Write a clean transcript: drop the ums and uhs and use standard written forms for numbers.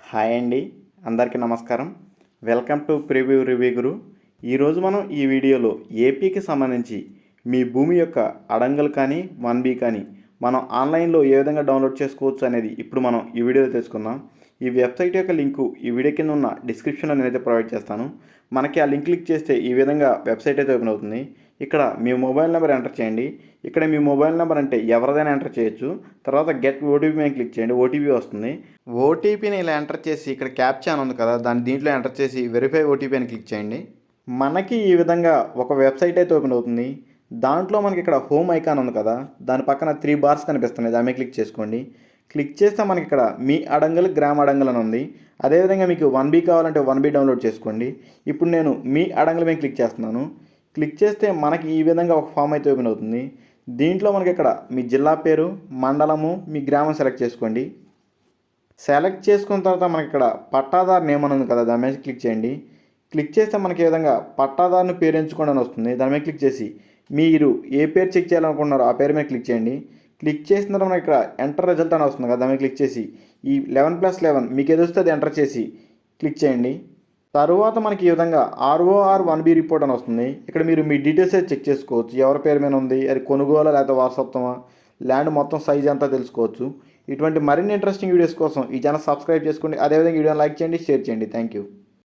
Hi అండి, అందరికీ నమస్కారం. వెల్కమ్ టు ప్రివ్యూ రివ్యూ గురు. ఈరోజు మనం ఈ వీడియోలో ఏపీకి సంబంధించి మీ భూమి యొక్క అడంగల్ కానీ 1B కానీ మనం ఆన్లైన్లో ఏ విధంగా డౌన్లోడ్ చేసుకోవచ్చు అనేది ఇప్పుడు మనం ఈ వీడియోలో తెలుసుకుందాం. ఈ వెబ్సైట్ యొక్క లింకు ఈ వీడియో కింద ఉన్న డిస్క్రిప్షన్లో నేనైతే ప్రొవైడ్ చేస్తాను. మనకి ఆ లింక్ క్లిక్ చేస్తే ఈ విధంగా వెబ్సైట్ అయితే ఓపెన్ అవుతుంది. ఇక్కడ మీ మొబైల్ నెంబర్ ఎంటర్ చేయండి. ఇక్కడ మీ మొబైల్ నెంబర్ అంటే ఎవరిదైనా ఎంటర్ చేయొచ్చు. తర్వాత గెట్ ఓటీపీ మీద క్లిక్ చేయండి. ఓటీపీ వస్తుంది. ఓటీపీని ఇలా ఎంటర్ చేసి ఇక్కడ క్యాప్చా అని ఉంది కదా, దీంట్లో ఎంటర్ చేసి వెరిఫై ఓటీపీ అని క్లిక్ చేయండి. మనకి ఈ విధంగా ఒక వెబ్సైట్ అయితే ఓపెన్ అవుతుంది. దాంట్లో మనకి ఇక్కడ హోమ్ ఐకాన్ ఉంది కదా, దాని పక్కన 3 బార్స్ కనిపిస్తున్నాయి. దాని మీద క్లిక్ చేసుకోండి. క్లిక్ చేస్తే మనకి ఇక్కడ మీ అడంగల్ గ్రామ అడంగల్ అని ఉంది. అదేవిధంగా మీకు 1B కావాలంటే 1B డౌన్లోడ్ చేసుకోండి. ఇప్పుడు నేను మీ అడంగల్ మీద క్లిక్ చేస్తున్నాను. క్లిక్ చేస్తే మనకి ఈ విధంగా ఒక ఫామ్ అయితే ఓపెన్ అవుతుంది. దీంట్లో మనకి ఇక్కడ మీ జిల్లా పేరు, మండలము, మీ గ్రామం సెలెక్ట్ చేసుకోండి. సెలెక్ట్ చేసుకున్న తర్వాత మనకి ఇక్కడ పట్టాదారు నేమ్ అని ఉంది కదా, దాని మీద క్లిక్ చేయండి. క్లిక్ చేస్తే మనకి ఈ విధంగా పట్టాదారుని పేరు ఎంచుకోండి అని వస్తుంది. దాని మీద క్లిక్ చేసి మీరు ఏ పేరు చెక్ చేయాలనుకుంటున్నారో ఆ పేరు మీద క్లిక్ చేయండి. క్లిక్ చేసిన తర్వాత మనకి ఇక్కడ ఎంటర్ రిజల్ట్ అని వస్తుంది కదా, దాని మీద క్లిక్ చేసి ఈ 11+11 మీకు ఏది వస్తే అది ఎంటర్ చేసి క్లిక్ చేయండి. తరువాత మనకి ఈ విధంగా ROR 1B రిపోర్ట్ అని వస్తుంది. ఇక్కడ మీరు మీ డీటెయిల్స్ అయితే చెక్ చేసుకోవచ్చు. ఎవరి పేరు మీద ఉంది, అది కొనుగోలా లేకపోతే వారసత్వమా, ల్యాండ్ మొత్తం సైజ్ అంతా తెలుసుకోవచ్చు. ఇటువంటి మరిన్ని ఇంట్రెస్టింగ్ వీడియోస్ కోసం ఈ ఛానల్ సబ్స్క్రైబ్ చేసుకోండి. అదేవిధంగా వీడియోని లైక్ చేయండి, షేర్ చేయండి. Thank you.